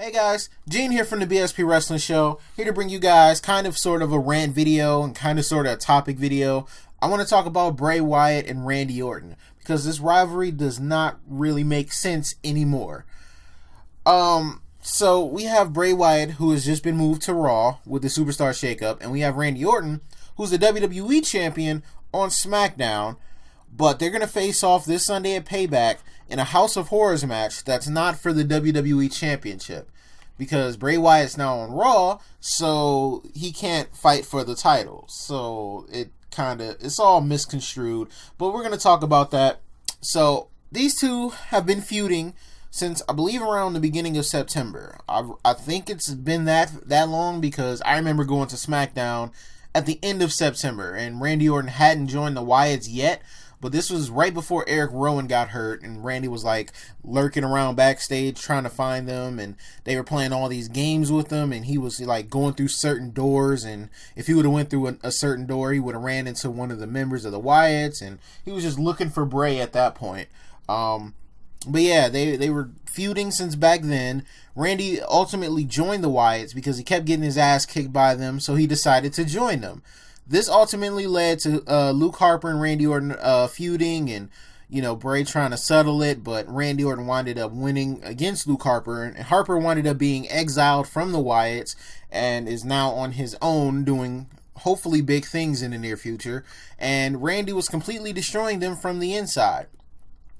Hey guys, Gene here from the BSP Wrestling Show, here to bring you guys kind of sort of a rant video and kind of sort of a topic video. I want to talk about Bray Wyatt and Randy Orton, because this rivalry does not really make sense anymore. So we have Bray Wyatt, who has just been moved to Raw with the Superstar Shakeup, and we have Randy Orton, who's the WWE Champion on SmackDown, but they're going to face off this Sunday at Payback in a House of Horrors match that's not for the WWE Championship, because Bray Wyatt's now on Raw, so he can't fight for the title. So it's all misconstrued, but we're going to talk about that. So these two have been feuding since, I believe, around the beginning of September. I think it's been that long, because I remember going to SmackDown at the end of September, and Randy Orton hadn't joined the Wyatts yet. But this was right before Eric Rowan got hurt, and Randy was like lurking around backstage trying to find them, and they were playing all these games with them, and he was like going through certain doors, and if he would have went through a certain door, he would have ran into one of the members of the Wyatts, and he was just looking for Bray at that point. But yeah, they were feuding since back then. Randy ultimately joined the Wyatts because he kept getting his ass kicked by them, so he decided to join them. This ultimately led to Luke Harper and Randy Orton feuding, and Bray trying to settle it, but Randy Orton winded up winning against Luke Harper, and Harper winded up being exiled from the Wyatts and is now on his own doing hopefully big things in the near future, and Randy was completely destroying them from the inside.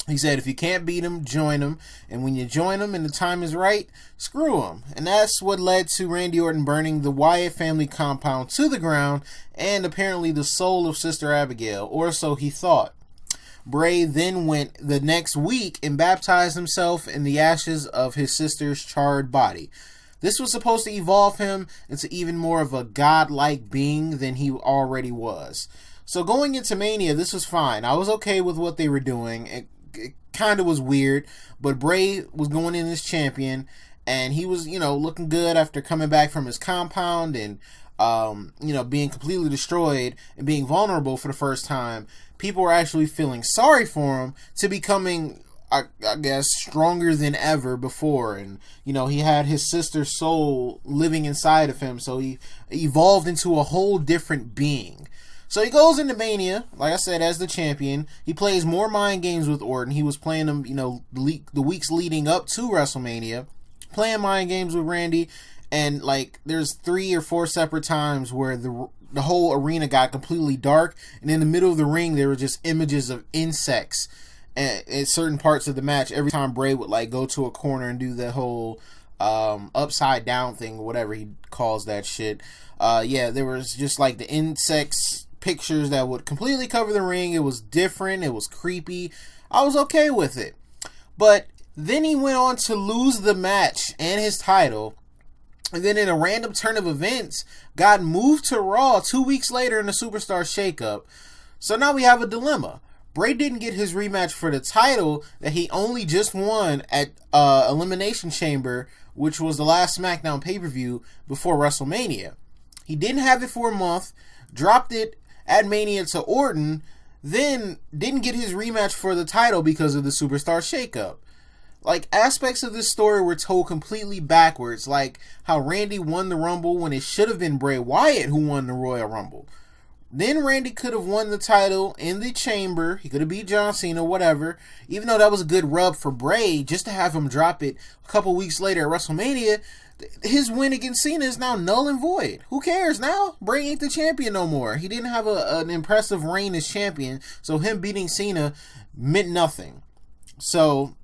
He said, if you can't beat him, join him. And when you join him and the time is right, screw him. And that's what led to Randy Orton burning the Wyatt family compound to the ground, and apparently the soul of Sister Abigail, or so he thought. Bray then went the next week and baptized himself in the ashes of his sister's charred body. This was supposed to evolve him into even more of a godlike being than he already was. So going into Mania, this was fine. I was okay with what they were doing. It kind of was weird, but Bray was going in as champion, and he was, looking good after coming back from his compound and, being completely destroyed and being vulnerable for the first time. People were actually feeling sorry for him, to becoming, I guess, stronger than ever before. And, he had his sister's soul living inside of him, so he evolved into a whole different being. So he goes into Mania, like I said, as the champion. He plays more mind games with Orton. He was playing them, the weeks leading up to WrestleMania, playing mind games with Randy. And, there's 3 or 4 separate times where the whole arena got completely dark. And in the middle of the ring, there were just images of insects at certain parts of the match. Every time Bray would, go to a corner and do the whole upside down thing, whatever he calls that shit. There was just, the insects pictures that would completely cover the ring. It was different. It was creepy. I was okay with it. But then he went on to lose the match and his title. And then in a random turn of events, got moved to Raw 2 weeks later in the Superstar Shakeup. So now we have a dilemma. Bray didn't get his rematch for the title that he only just won at Elimination Chamber, which was the last SmackDown pay-per-view before WrestleMania. He didn't have it for a month, dropped it at Mania to Orton, then didn't get his rematch for the title because of the Superstar Shakeup. Aspects of this story were told completely backwards, like how Randy won the Rumble when it should have been Bray Wyatt who won the Royal Rumble. Then Randy could have won the title in the chamber. He could have beat John Cena, whatever. Even though that was a good rub for Bray, just to have him drop it a couple weeks later at WrestleMania, his win against Cena is now null and void. Who cares now? Bray ain't the champion no more. He didn't have an impressive reign as champion, so him beating Cena meant nothing. So,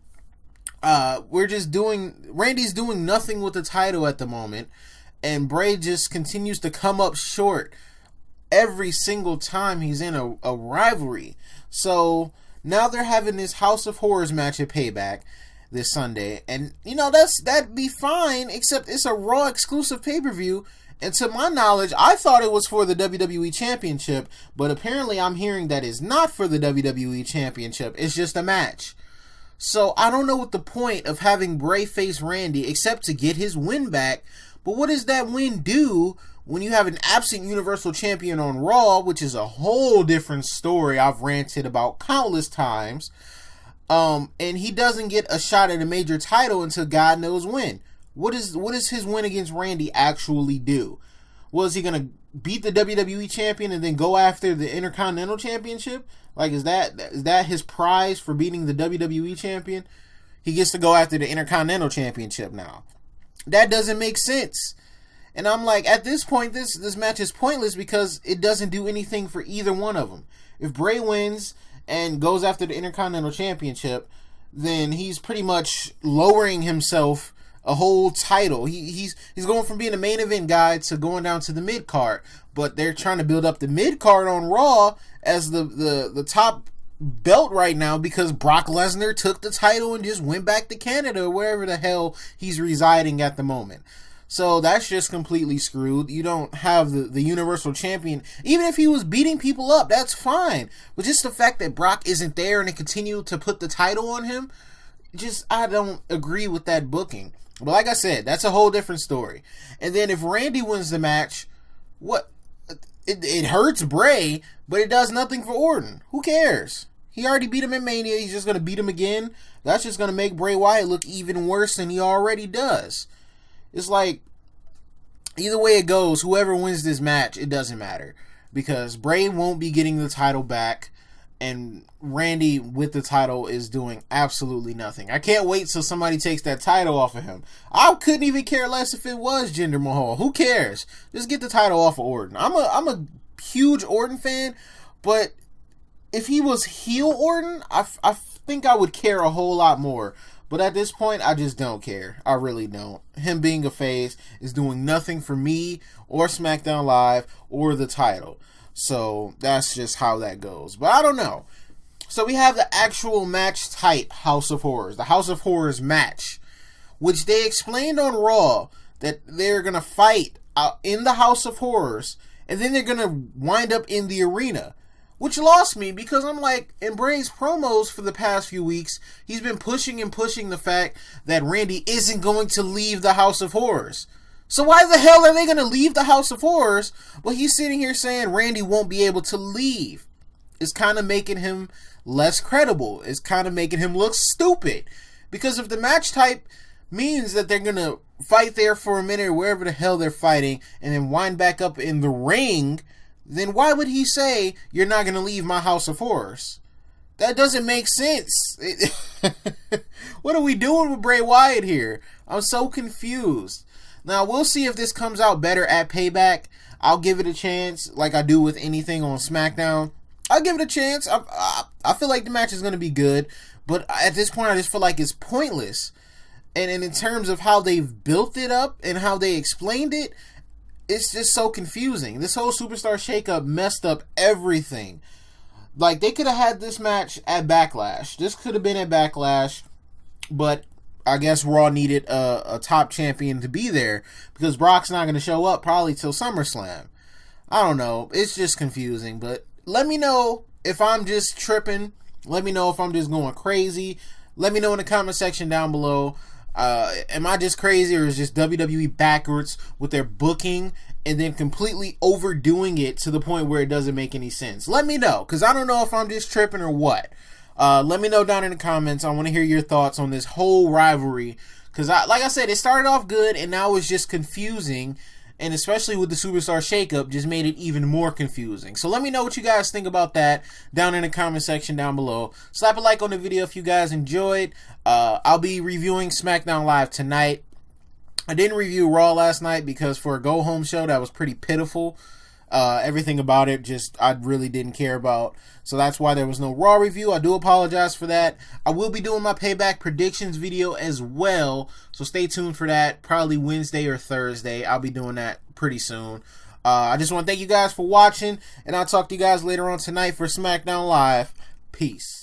Randy's doing nothing with the title at the moment, and Bray just continues to come up short every single time he's in a rivalry. So, now they're having this House of Horrors match at Payback this Sunday, and that'd be fine, except it's a Raw exclusive pay-per-view, and to my knowledge, I thought it was for the WWE Championship, but apparently I'm hearing that it's not for the WWE Championship, it's just a match. So I don't know what the point of having Bray face Randy, except to get his win back, but what does that win do when you have an absent Universal Champion on Raw, which is a whole different story I've ranted about countless times. And he doesn't get a shot at a major title until God knows when. What does his win against Randy actually do? Was he gonna beat the WWE champion and then go after the Intercontinental Championship? Like, is that his prize for beating the WWE champion? He gets to go after the Intercontinental Championship now. That doesn't make sense. And I'm like, at this point, this match is pointless because it doesn't do anything for either one of them. If Bray wins and goes after the Intercontinental Championship, then he's pretty much lowering himself a whole title. He's going from being a main event guy to going down to the mid card. But they're trying to build up the mid card on Raw as the top belt right now because Brock Lesnar took the title and just went back to Canada or wherever the hell he's residing at the moment. So that's just completely screwed. You don't have the Universal Champion. Even if he was beating people up, that's fine. But just the fact that Brock isn't there and they continue to put the title on him, I don't agree with that booking. But like I said, that's a whole different story. And then if Randy wins the match, what? It hurts Bray, but it does nothing for Orton. Who cares? He already beat him in Mania. He's just going to beat him again. That's just going to make Bray Wyatt look even worse than he already does. It's like, either way it goes, whoever wins this match, it doesn't matter. Because Bray won't be getting the title back, and Randy with the title is doing absolutely nothing. I can't wait till somebody takes that title off of him. I couldn't even care less if it was Jinder Mahal. Who cares? Just get the title off of Orton. I'm a huge Orton fan, but if he was heel Orton, I think I would care a whole lot more. But at this point, I just don't care. I really don't. Him being a face is doing nothing for me or SmackDown Live or the title. So that's just how that goes. But I don't know. So we have the actual match type House of Horrors. The House of Horrors match. Which they explained on Raw that they're going to fight out in the House of Horrors. And then they're going to wind up in the arena. Which lost me because I'm like, in Bray's promos for the past few weeks, he's been pushing the fact that Randy isn't going to leave the House of Horrors. So why the hell are they going to leave the House of Horrors? Well, he's sitting here saying Randy won't be able to leave. It's kind of making him less credible. It's kind of making him look stupid. Because if the match type means that they're going to fight there for a minute or wherever the hell they're fighting and then wind back up in the ring, then why would he say, you're not going to leave my House of Horrors? That doesn't make sense. What are we doing with Bray Wyatt here? I'm so confused. Now, we'll see if this comes out better at Payback. I'll give it a chance, like I do with anything on SmackDown. I'll give it a chance. I feel like the match is going to be good. But at this point, I just feel like it's pointless. And in terms of how they've built it up and how they explained it, it's just so confusing. This whole Superstar Shakeup messed up everything. Like, they could have had this match at Backlash. This could have been at Backlash, but I guess Raw needed a top champion to be there because Brock's not going to show up probably till SummerSlam. I don't know. It's just confusing, but let me know if I'm just tripping. Let me know if I'm just going crazy. Let me know in the comment section down below. Am I just crazy, or is just WWE backwards with their booking and then completely overdoing it to the point where it doesn't make any sense? Let me know, because I don't know if I'm just tripping or what. Let me know down in the comments. I want to hear your thoughts on this whole rivalry, because like I said, it started off good and now it's just confusing, and especially with the Superstar Shakeup, just made it even more confusing. So let me know what you guys think about that down in the comment section down below. Slap a like on the video if you guys enjoyed. I'll be reviewing SmackDown Live tonight. I didn't review Raw last night because for a go-home show, that was pretty pitiful. Everything about it I really didn't care about. So that's why there was no Raw review. I do apologize for that. I will be doing my Payback predictions video as well. So stay tuned for that. Probably Wednesday or Thursday. I'll be doing that pretty soon. I just want to thank you guys for watching. And I'll talk to you guys later on tonight for SmackDown Live. Peace.